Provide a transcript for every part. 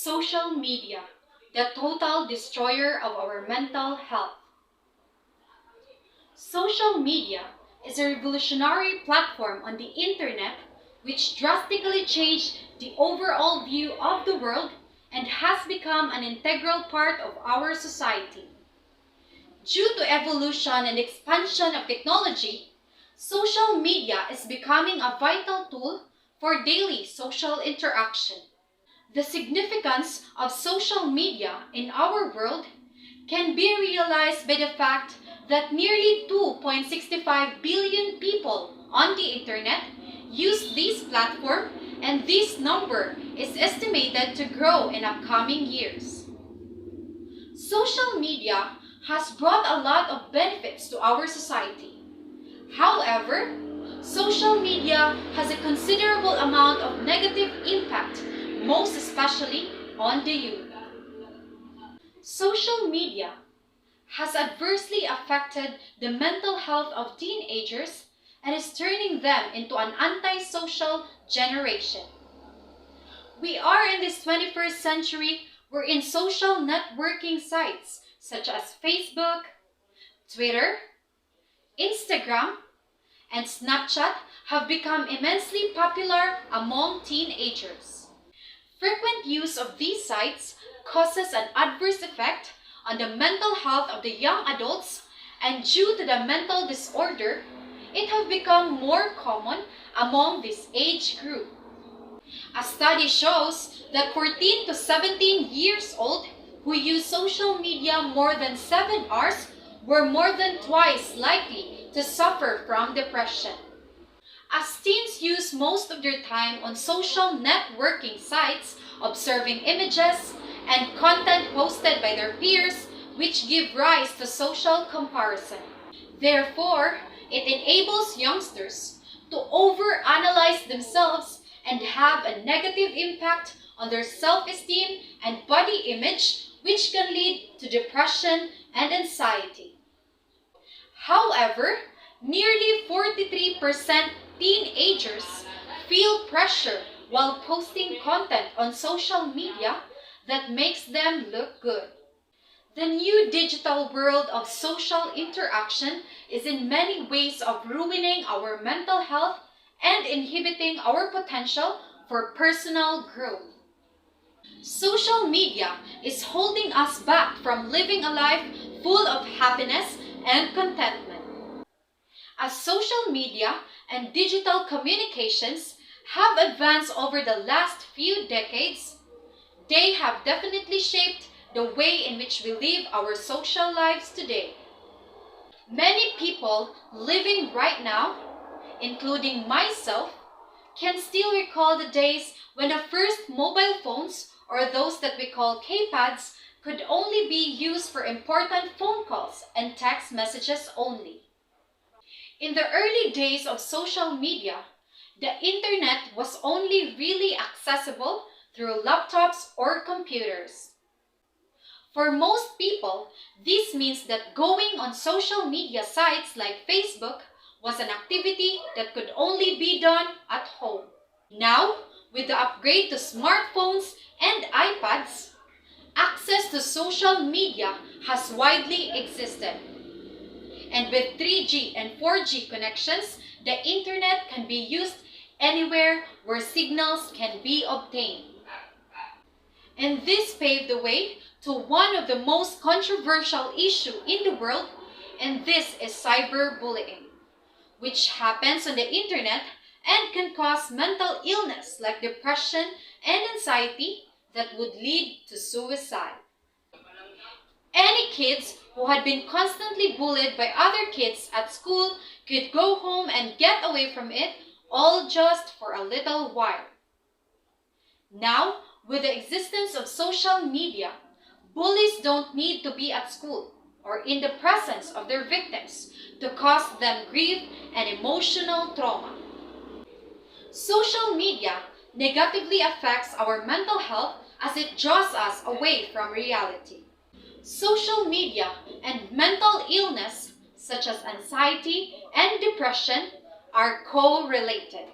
Social media, the total destroyer of our mental health. Social media is a revolutionary platform on the internet which drastically changed the overall view of the world and has become an integral part of our society. Due to evolution and expansion of technology, social media is becoming a vital tool for daily social interaction. The significance of social media in our world can be realized by the fact that nearly 2.65 billion people on the internet use this platform, and this number is estimated to grow in upcoming years. Social media has brought a lot of benefits to our society. However, social media has a considerable amount of negative impact, most especially on the youth. Social media has adversely affected the mental health of teenagers and is turning them into an antisocial generation. We are in this 21st century wherein social networking sites such as Facebook, Twitter, Instagram, and Snapchat have become immensely popular among teenagers. Frequent use of these sites causes an adverse effect on the mental health of the young adults, and due to the mental disorder, it has become more common among this age group. A study shows that 14 to 17 years old who use social media more than 7 hours were more than twice likely to suffer from depression. As teens use most of their time on social networking sites, observing images and content posted by their peers, which give rise to social comparison. Therefore, it enables youngsters to overanalyze themselves and have a negative impact on their self-esteem and body image, which can lead to depression and anxiety. However, nearly 43% teenagers feel pressure while posting content on social media that makes them look good. The new digital world of social interaction is in many ways of ruining our mental health and inhibiting our potential for personal growth. Social media is holding us back from living a life full of happiness and contentment. As social media and digital communications have advanced over the last few decades, they have definitely shaped the way in which we live our social lives today. Many people living right now, including myself, can still recall the days when the first mobile phones, or those that we call keypads, could only be used for important phone calls and text messages only. In the early days of social media, the internet was only really accessible through laptops or computers. For most people, this means that going on social media sites like Facebook was an activity that could only be done at home. Now, with the upgrade to smartphones and iPads, access to social media has widely existed. And with 3G and 4G connections, the internet can be used anywhere where signals can be obtained. And this paved the way to one of the most controversial issues in the world, and this is cyberbullying, which happens on the internet and can cause mental illness like depression and anxiety that would lead to suicide. Any kids who had been constantly bullied by other kids at school could go home and get away from it, all just for a little while. Now, with the existence of social media, bullies don't need to be at school or in the presence of their victims to cause them grief and emotional trauma. Social media negatively affects our mental health as it draws us away from reality. Social media and mental illness, such as anxiety and depression, are co-related.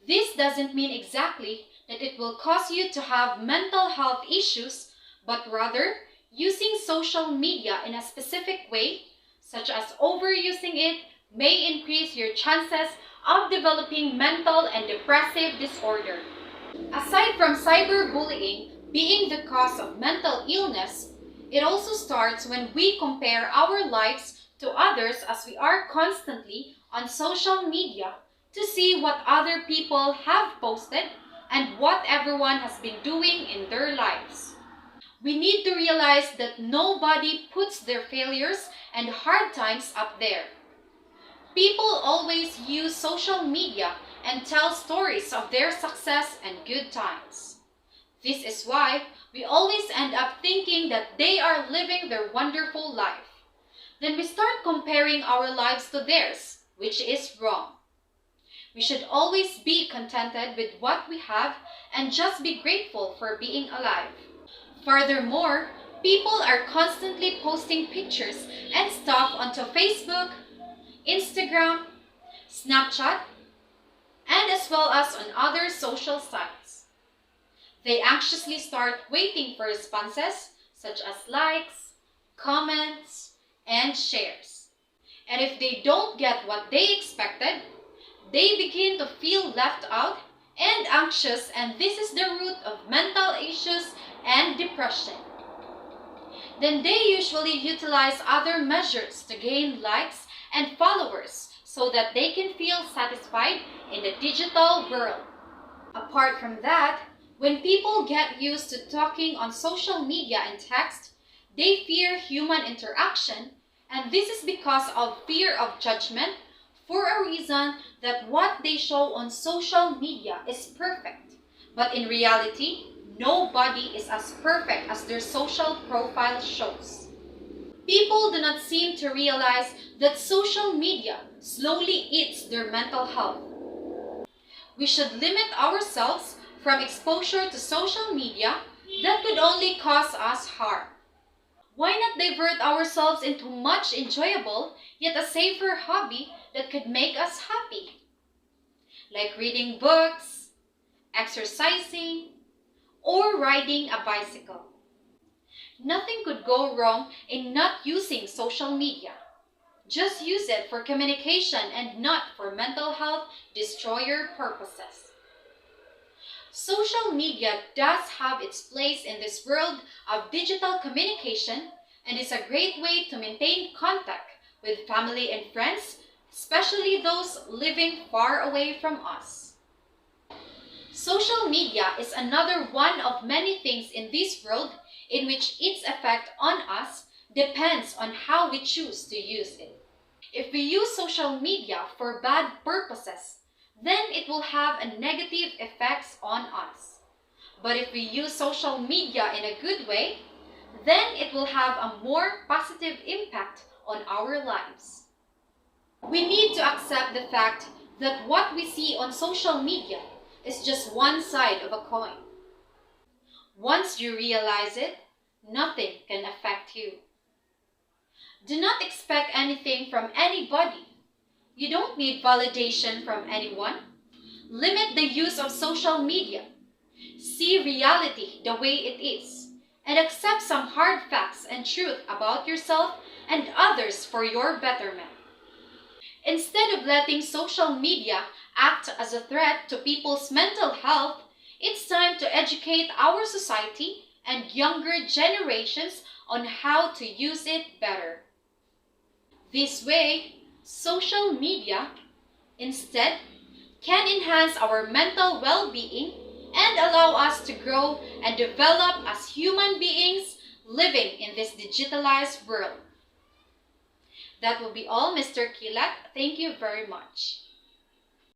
This doesn't mean exactly that it will cause you to have mental health issues, but rather using social media in a specific way, such as overusing it, may increase your chances of developing mental and depressive disorder. Aside from cyberbullying being the cause of mental illness, it also starts when we compare our lives to others, as we are constantly on social media to see what other people have posted and what everyone has been doing in their lives. We need to realize that nobody puts their failures and hard times up there. People always use social media and tell stories of their success and good times. This is why we always end up thinking that they are living their wonderful life. Then we start comparing our lives to theirs, which is wrong. We should always be contented with what we have and just be grateful for being alive. Furthermore, people are constantly posting pictures and stuff onto Facebook, Instagram, Snapchat, and as well as on other social sites. They anxiously start waiting for responses such as likes, comments, and shares. And if they don't get what they expected, they begin to feel left out and anxious, and this is the root of mental issues and depression. Then they usually utilize other measures to gain likes and followers so that they can feel satisfied in the digital world. Apart from that, when people get used to talking on social media and text, they fear human interaction, and this is because of fear of judgment for a reason that what they show on social media is perfect. But in reality, nobody is as perfect as their social profile shows. People do not seem to realize that social media slowly eats their mental health. We should limit ourselves from exposure to social media that could only cause us harm. Why not divert ourselves into much enjoyable yet a safer hobby that could make us happy? Like reading books, exercising, or riding a bicycle. Nothing could go wrong in not using social media. Just use it for communication and not for mental health destroyer purposes. Social media does have its place in this world of digital communication and is a great way to maintain contact with family and friends, especially those living far away from us. Social media is another one of many things in this world in which its effect on us depends on how we choose to use it. If we use social media for bad purposes, then it will have a negative effects on us. But if we use social media in a good way, then it will have a more positive impact on our lives. We need to accept the fact that what we see on social media is just one side of a coin. Once you realize it, nothing can affect you. Do not expect anything from anybody. You don't need validation from anyone. Limit the use of social media. See reality the way it is, and accept some hard facts and truth about yourself and others for your betterment. Instead of letting social media act as a threat to people's mental health, it's time to educate our society and younger generations on how to use it better. This way, social media, instead, can enhance our mental well-being and allow us to grow and develop as human beings living in this digitalized world. That will be all, Mr. Kilak. Thank you very much.